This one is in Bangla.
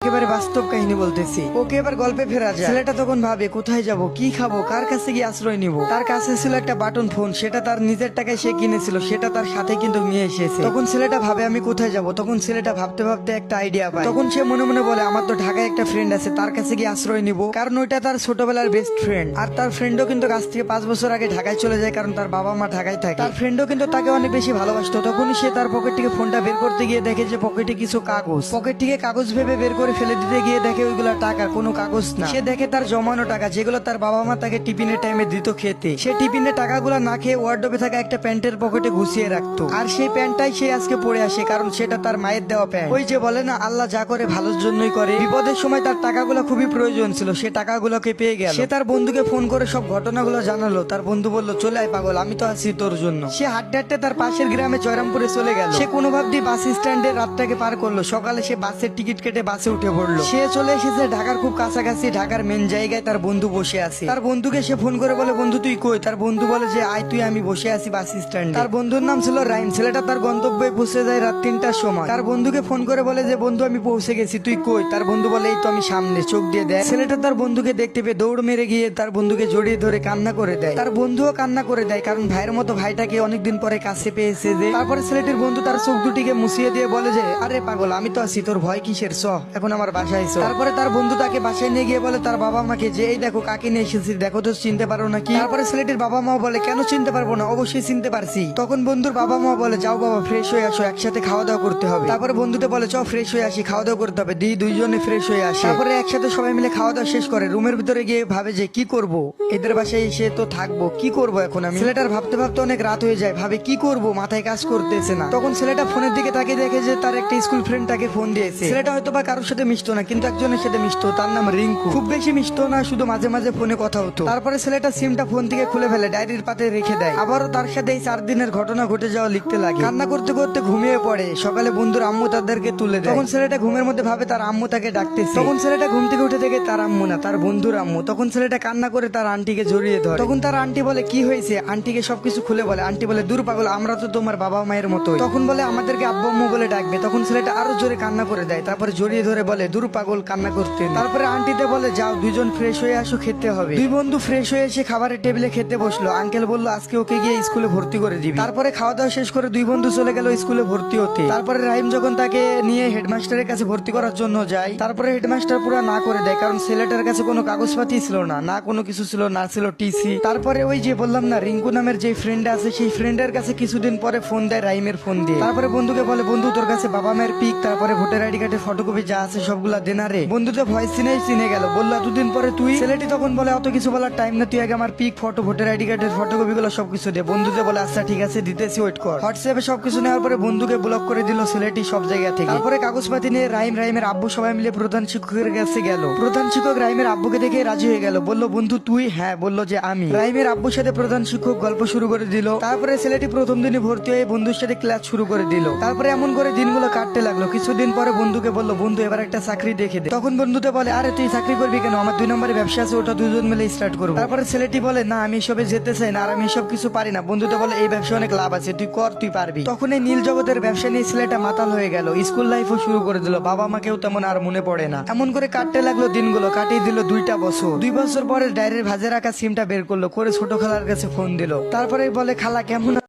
একেবারে বাস্তব কাহিনী বলতেছি। ওকে এবার গল্পে ফেরা যায়। ছেলেটা তখন ভাবে কোথায় যাব, কি খাবো, কার কাছে গিয়ে আশ্রয় নিব। তার কাছে ছিল একটা বাটন ফোন, সেটা তার নিজের টাকায় সে কিনেছিল, সেটা তার সাথে কিন্তু নিয়ে এসেছে। তখন ছেলেটা ভাবে আমি কোথায় যাব। তখন ছেলেটা ভাবতে ভাবতে একটা আইডিয়া পায়। তখন সে মনে মনে বলে আমার তো ঢাকায় একটা ফ্রেন্ড আছে, তার কাছে গিয়ে আশ্রয় নিব, কারণ ওইটা তার ছোটবেলার বেস্ট ফ্রেন্ড। আর তার ফ্রেন্ডও কিন্তু কাছ থেকে 5 বছর আগে ঢাকায় চলে যায়, কারণ তার বাবা মা ঢাকায় থাকে। তার ফ্রেন্ডও কিন্তু তাকে অনেক বেশি ভালোবাসতো। তখনই সে তার পকেট থেকে ফোনটা বের করতে গিয়ে দেখে যে পকেটে কিছু কাগজ। পকেট থেকে কাগজ ভেবে বের করে ফেলে দিতে গিয়ে দেখে ওইগুলো টাকা, কোনো কাগজ না। সে দেখে তার জমানো টাকা, যেগুলো তার বাবা মা তাকে টিফিনের টাইমে দিত খেতে। সে টিফিনের টাকাগুলো না খেয়ে ওয়ার্ডরোবে থাকা একটা প্যান্টের পকেটে গুছিয়ে রাখতো। আর সেই প্যান্টটাই সে আজকে পরে আসে, কারণ সেটা তার মায়ের দেওয়া প্যান্ট। ওই যে বলে না, আল্লাহ যা করে ভালোর জন্যই করে। বিপদের সময় তার টাকাগুলো খুবই প্রয়োজন ছিল, সে টাকাগুলোকে পেয়ে গেল। সে তার বন্ধুকে ফোন করে সব ঘটনাগুলো জানালো। তার বন্ধু বলল চলে আয় পাগল, আমি তো আছি তোর জন্য। সে হাঁটতে হাঁটতে তার পাশের গ্রামে জয়রামপুরে চলে গেল। সে কোনো ভাবতেই বাস স্ট্যান্ডে রাতটাকে পার করলো। সকালে সে বাসের টিকিট কেটে বাসে উঠে পড়লো। সে চলে এসেছে ঢাকার খুব কাছাকাছি, ঢাকার মেন জায়গায়। তার বন্ধু বসে আছে। তার বন্ধুকে সে ফোন করে বলে বন্ধু তুই কই। তার বন্ধু বলে যে আয় তুই, আমি বসে আছি বাস স্ট্যান্ডে। তার বন্ধুর নাম ছিল রাইম। ছেলেটা তার গন্তব্যে পৌঁছে যায় রাত 3টার সময়। তার বন্ধুকে ফোন করে বলে যে বন্ধু আমি পৌঁছে গেছি, তুই কই। তার বন্ধু বলে এই তো আমি সামনে, চোখ দিয়ে দেয়। ছেলেটা তার বন্ধুকে দেখতে পেয়ে দৌড় মেরে গিয়ে তার বন্ধুকে জড়িয়ে ধরে কান্না করে দেয়। তার বন্ধুও কান্না করে দেয়, কারণ ভাইয়ের মতো ভাইটাকে অনেকদিন পরে কাছে পেয়েছে। যে তারপরে ছেলেটির বন্ধু তার চোখ দুটিকে মুছিয়ে দিয়ে বলে যে আরে পাগল, আমি তো আছি, তোর ভয় কিসের, চ এখন আমার বাসায় এসো। তারপরে তার বন্ধু তাকে বাসায় নিয়ে গিয়ে বলে তার বাবা মাকে যে এই দেখো কাকে নিয়ে এসেছি, দেখো তো চিনতে পারো নাকি। তারপরে ছেলেটির বাবা মা বলে কেন চিনতে পারবো না, অবশ্যই চিনতে পারছি। তখন বন্ধুর বাবা মা বলে যাও বাবা ফ্রেশ হয়ে আসো, একসাথে খাওয়া দাওয়া করতে হবে। তারপরে বন্ধুতে বলে চ ফ্রেশ হয়ে আসি, খাওয়া দাওয়া করতে হবে। দুইজনে ফ্রেশ হয়ে আসে। তারপরে একসাথে সবাই মিলে খাওয়া দাওয়া শেষ করে রুমের ভিতরে গিয়ে ভাবে যে কি করব, এদের বাসায় এসে তো থাকবো, কি করব এখন আমি। ছেলেটার ভাবতে ভাবতে অনেক রাত হয়ে যায়, ভাবে কি করব, মাথায় কাজ করতেছে না। তখন ছেলেটা ফোনের দিকে তাকিয়ে দেখে যে তার একটা স্কুল ফ্রেন্ড তাকে ফোন দিয়েছে। ছেলেটা হয়তো বা কারোর সাথে মিশতো না, কিন্তু একজনের সাথে মিশতো, তার নাম রিঙ্কু। খুব বেশি মিশতো না, শুধু মাঝে মাঝে ফোনে কথা হতো। তারপরে ছেলেটা সিমটা ফোন থেকে খুলে ফেলে ডায়েরির পাতে রেখে দেয়। আবারও তার সাথে এই 4 দিনের ঘটনা ঘটে যাওয়া লিখতে লাগে। কান্না করতে করতে ঘুমিয়ে পড়ে। সকালে বন্ধুর আম্মু তাদেরকে তুলে দেয়। তখন ছেলেটা ঘুমের মধ্যে ভাবে তার আম্মু তাকে ডাকতেছে। তখন ছেলেটা ঘুম থেকে উঠে দেখে তার আম্মু না, তার বন্ধুর আম্মু। তখন ছেলেটা কান্না করে তার আন্টিকে জড়িয়ে ধরে। তখন তার আন্টি বলে কি হয়েছে, আন্টিকে সবকিছু খুলে বলে। আন্টি বলে দূর পাগল, আমরা তো তোমার বাবা মায়ের মতোই। তখন বলে আমাদেরকে আব্বু আম্মু বলে ডাকবে। তখন ছেলেটা আরো জোরে কান্না করে দেয়। তারপরে জড়িয়ে ধরে বলে দূর পাগল, কান্না করতে। তারপরে আন্টিতে বলে যাও দুইজন ফ্রেশ হয়ে আসো, খেতে হবে। দুই বন্ধু ফ্রেশ হয়ে এসে খাবারের টেবিলে খেতে বসলো। আঙ্কেল বললো আজকে ওকে গিয়ে স্কুলে ভর্তি করে দিবি। তারপরে খাওয়া দাওয়া শেষ করে দুই বন্ধু চলে গেল স্কুলে ভর্তি হতে। তারপরে রাহিম যখন তাকে নিয়ে হেডমাস্টারের কাছে ভর্তি করার জন্য যায়, তারপরে হেডমাস্টার পুরো না করে দেয়, কারণ ছেলেটার কাছে কোনো কাগজপাতি ছিল না, না কোনো কিছু ছিল না, ছিল টিসি। তারপরে ওই যে বললাম না রিঙ্কু নামের যে ফ্রেন্ড আছে, সেই ফ্রেন্ডের কাছে কিছুদিন পরে ফোন দেয় রাহিমের ফোন দিয়ে। তারপরে বন্ধুকে বলে বন্ধু তোর কাছে বাবা মায়ের পিক, তারপরে ভোটার আইডি কার্ডের ফটোকপি যা আছে সবগুলা দেনা রে। বন্ধুতে ভয়েস চিনে গেল, বললো এতদিন পরে তুই। ছেলেটি তখন বলে অত কিছু বলার টাইম না, তুই আগে আমার পিক, ফটো, ভোটার আইডি কার্ডের ফটোকপি গুলো সবকিছু দে। বন্ধুতে বলে আচ্ছা ঠিক আছে দিতেছি, ওয়েট কর। হোয়াটসঅ্যাপে সবকিছু নেওয়ার পরে বন্ধুকে ব্লক করে দিল ছেলেটি সব জায়গা থেকে। তারপরে কাগজপাতি নিয়ে রাহিমের আব্বু সবাই মিলে প্রধান শিক্ষকের কাছে গেল। প্রধান শিক্ষক রাহিমের আব্বুকে দেখে রাজি হয়ে গেল, বললো বন্ধু তুই, হ্যাঁ বললো যে আমি। রাহিমের আব্বুর সাথে প্রধান শিক্ষক গল্প শুরু করে দিল। তারপরে ছেলেটি প্রথম দিনে ভর্তি হয়ে বন্ধুর সাথে ক্লাস শুরু করে দিল। তারপরে এমন করে দিনগুলো কাটতে লাগলো। কিছুদিন পরে বন্ধুকে বললো বন্ধু এবার একটা চাকরি দেখে দে। তখন বন্ধুতে বলে আরে তুই চাকরি করবি কেন, আমার 2 নম্বরে ব্যবসা আছে, ওটা দুজন মিলে স্টার্ট করবো। তারপরে ছেলেটি বলে না আমি এসবে যেতে চাই না, আর আমি এসব কিছু পারি না। বন্ধুতে বলে এই ব্যবসা অনেক লাভ আছে, তুই কর, তুই পারবি। তখন এই নীল জগতের ব্যবসা নিয়ে ছেলেটা মাতাল হয়ে গেল। স্কুল লাইফও শুরু করে দিল, বাবা মাকেও তেমন আর মনে পড়ে না। এমন করে কাটতে লাগলো দিনগুলো, কাটিয়ে দিল 2টা বছর। 2 বছর পরে ডায়েরির ভাজে রাখা সিমটা বের করলো, করে ছোট খালার কাছে ফোন দিল। তারপরে বলে খালা কেমন